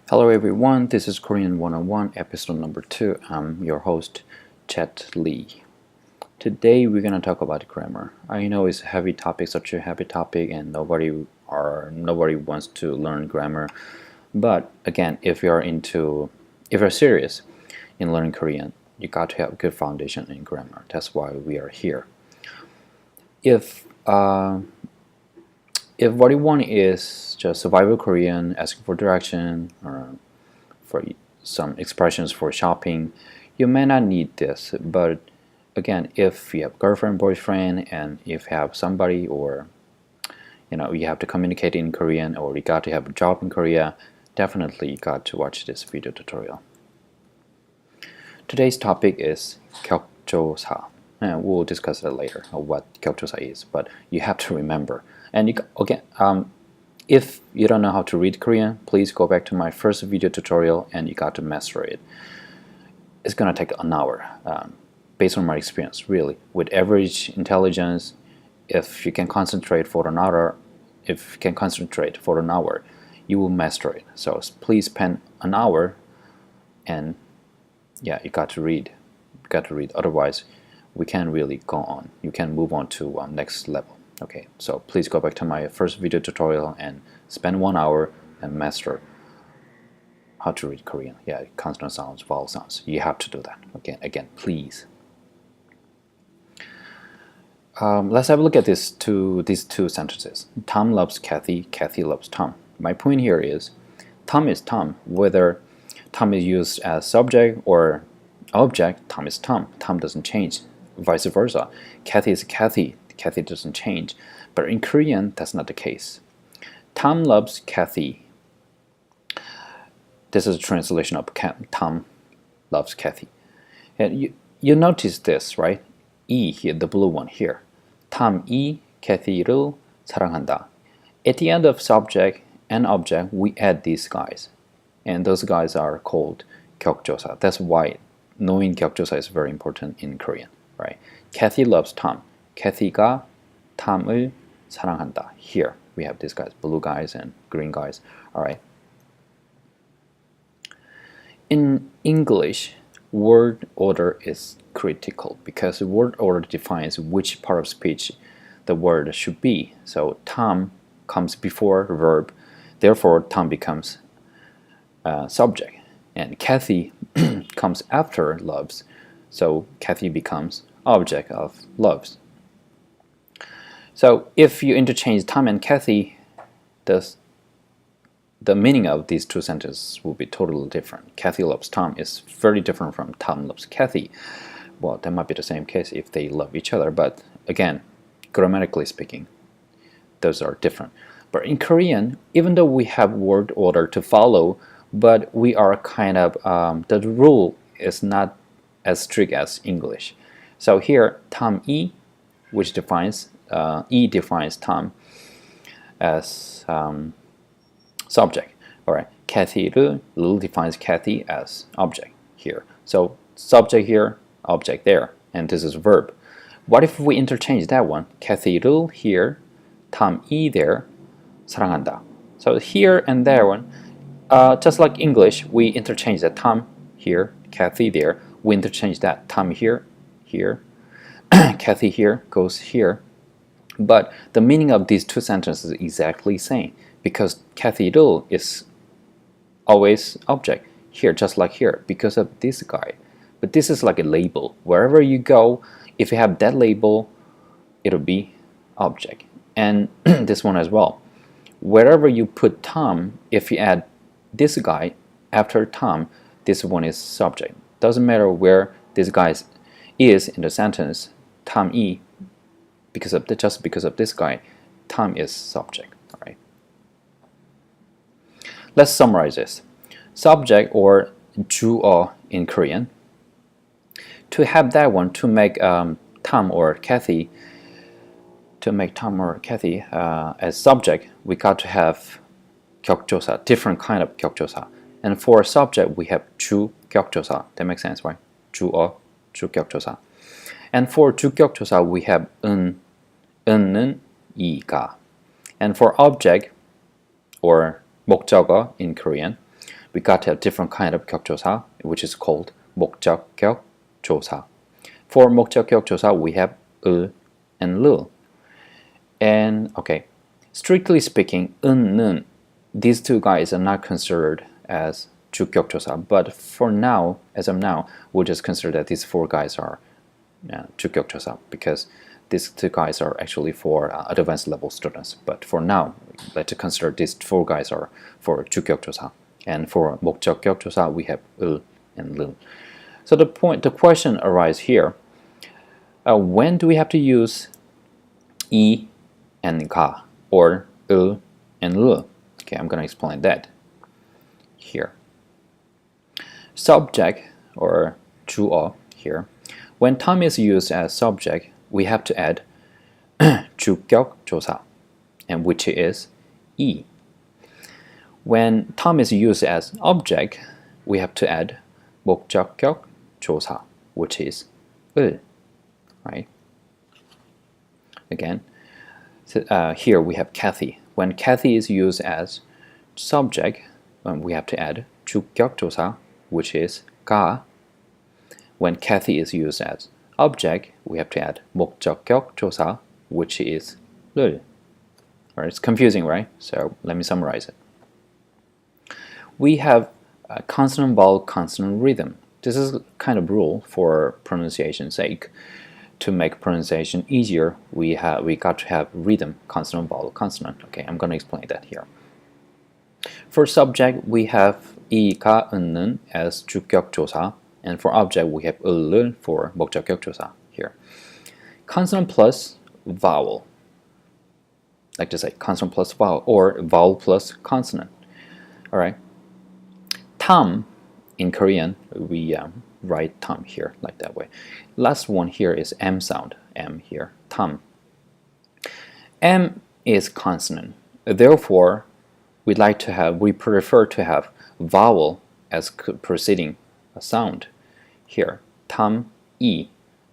Hello everyone, this is Korean101 episode number 2. I'm your host, Chet Lee. Today we're going to talk about grammar. I know it's a heavy topic, such a heavy topic, and nobody wants to learn grammar. But again, if you're serious in learning Korean, you got to have a good foundation in grammar. That's why we are here. If what you want is just survival Korean, asking for direction, or for some expressions for shopping, you may not need this. But again, if you have girlfriend, boyfriend, and if you have somebody, or you have to communicate in Korean, or you got to have a job in Korea, definitely you got to watch this video tutorial. Today's topic is 격조사. And we'll discuss that later, what 격조사 is, but you have to remember. And if you don't know how to read Korean, please go back to my first video tutorial and you got to master it. It's gonna take an hour, based on my experience, really. With average intelligence, if you can concentrate for an hour, you will master it. So please spend an hour, and yeah, you got to read. Otherwise, we can't really go on. You can move on to next level. Okay, so please go back to my first video tutorial and spend 1 hour and master how to read Korean. Yeah, consonant sounds, vowel sounds. You have to do that. Again, please. Let's have a look at these two sentences. Tom loves Kathy. Kathy loves Tom. My point here is Tom is Tom. Whether Tom is used as subject or object, Tom is Tom. Tom doesn't change. Vice versa. Kathy is Kathy. Kathy doesn't change. But in Korean, that's not the case. Tom loves Kathy. This is a translation of Tom loves Kathy. And you notice this, right? E here, the blue one here. 탐이 Kathy를 사랑한다. At the end of subject and object, we add these guys. And those guys are called 격조사. That's why knowing 격조사 is very important in Korean, right? Kathy loves Tom. Kathy가 탐을 사랑한다. Here we have these guys, blue guys and green guys. All right. In English, word order is critical because word order defines which part of speech the word should be. So Tom comes before verb, therefore Tom becomes subject, and Kathy comes after loves, so Kathy becomes object of loves. So if you interchange Tom and Kathy, the meaning of these two sentences will be totally different. Kathy loves Tom is very different from Tom loves Kathy. Well, that might be the same case if they love each other, but again, grammatically speaking, those are different. But in Korean, even though we have word order to follow, but we are kind of, the rule is not as strict as English. So here, 탐이, which defines, E defines Tom as subject. All right, Kathy를 defines Kathy as object here. So subject here, object there, and this is verb. What if we interchange that one? Kathy를 here, 탐이 there, 사랑한다. So here and there one, just like English, we interchange that Tom here, Kathy there. We interchange that Tom here, Kathy here goes here. But the meaning of these two sentences is exactly the same because Kathy를 is always object here, just like here, because of this guy. But this is like a label. Wherever you go, if you have that label, it'll be object. And this one as well. Wherever you put Tom, if you add this guy after Tom, this one is subject. Doesn't matter where this guy is in the sentence, 탐이, just because of this guy, Tom is subject. All right. Let's summarize this. Subject or 주어 in Korean. To have that one, to make Tom or Kathy, as subject, we got to have 격조사, different kind of 격조사. And for subject, we have 주 격조사. That makes sense, right? 주어, 주 격조사. And for 주 격조사, we have 은는, 이가. And for object, or 목적어 in Korean, we got a different kind of 격조사, which is called 목적격 조사. For 목적격 조사, we have 을 and 를. And okay, strictly speaking, 는, these two guys are not considered as 주격 조사, but for now, as of now, we'll just consider that these four guys are 주격 조사 because these two guys are actually for advanced level students. But for now, let's consider these four guys are for 주격 조사. And for 목적격 조사, we have 을 and 를. So the question arises here: when do we have to use 이 and 가 or 을 and 를? Okay, I'm going to explain that here. Subject or 주어 here. When Tom is used as subject, we have to add 주격 조사, and which is 이. When Tom is used as object, we have to add 목적격 조사, which is 을. Right? Again, so, here we have Cathy. When Cathy is used as subject, we have to add 주격 조사, which is 가. When Cathy is used as object, we have to add 목적격 조사, which is 를. Right? It's confusing, right? So let me summarize it. We have consonant, vowel, consonant, rhythm. This is kind of rule for pronunciation's sake. To make pronunciation easier, we got to have rhythm, consonant, vowel, consonant. Okay, I'm going to explain that here. For subject, we have 이, 가, 은는 as 주격 조사, and for object, we have 을을 for 목적격 조사 here. Consonant plus vowel, like to say consonant plus vowel, or vowel plus consonant. All right. Tam in Korean, we write tam here like that way. Last one here is M sound, M here, tam. M is consonant. Therefore, we prefer to have vowel as preceding a sound here. Tam, 이.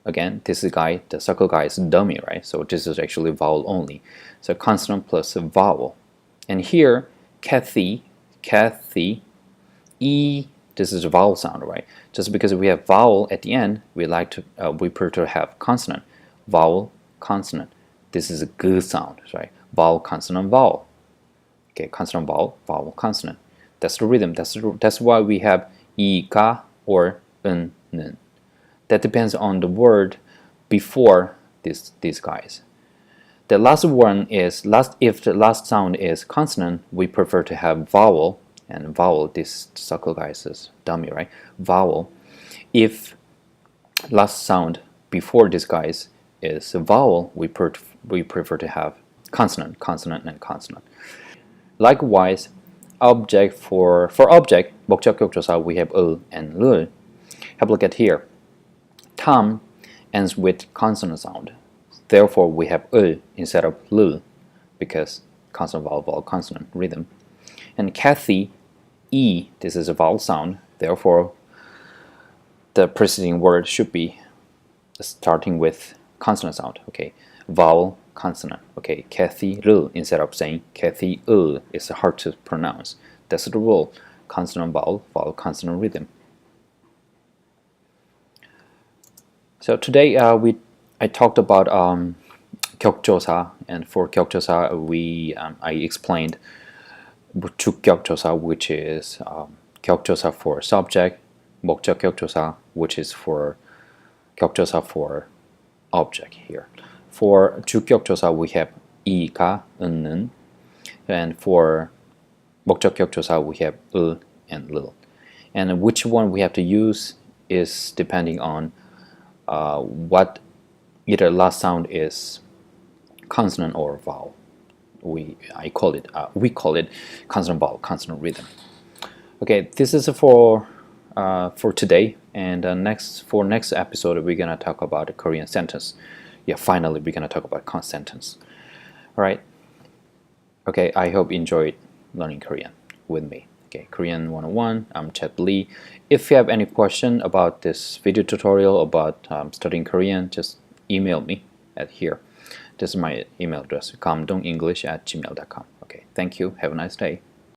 Again, this guy, the circle guy is dummy, right? So this is actually vowel only. So consonant plus vowel. And here, Cathy, Cathy, 이. This is a vowel sound, right? Just because we have vowel at the end, we prefer to have consonant, vowel, consonant. This is a good sound, right? Vowel, consonant, vowel. Okay, consonant, vowel, vowel, consonant. That's the rhythm. That's why we have 이, 가, or 은, 는. That depends on the word before these guys. The last one is if the last sound is consonant, we prefer to have vowel. And vowel, this circle guy is dummy, right? Vowel. If last sound before this guys is a vowel, we prefer to have consonant, consonant, and consonant. Likewise, object for object, 목적격 조사, we have 을 and 를. Have a look at here. Tam ends with consonant sound. Therefore, we have 을 instead of 를 because consonant, vowel, vowel, consonant, rhythm. And Cathy, 이, this is a vowel sound. Therefore, the preceding word should be starting with consonant sound. Okay, vowel, consonant. Okay, Cathy, 를 instead of saying Cathy, 을. It's hard to pronounce. That's the rule. Consonant, vowel, vowel, consonant, rhythm. So today I talked about 격조사, and for 격조사 I explained 주격 조사, which is 격조사 for subject, 목적격 조사, which is for 격조사 for object here. For 주격 조사, we have 이, 가, 은는, and for 목적격 조사, we have 을 and 를. And which one we have to use is depending on what either last sound is consonant or vowel. We call it consonant, vowel, consonant, rhythm. Okay, this is for today, and for next episode we're gonna talk about a Korean sentence. Yeah, finally we're gonna talk about sentence. All right. Okay, I hope you enjoyed learning Korean with me. Okay, Korean101. I'm Chet Lee. If you have any question about this video tutorial about studying Korean, just email me at here. This is my email address, kamdongenglish@gmail.com. Okay, thank you. Have a nice day.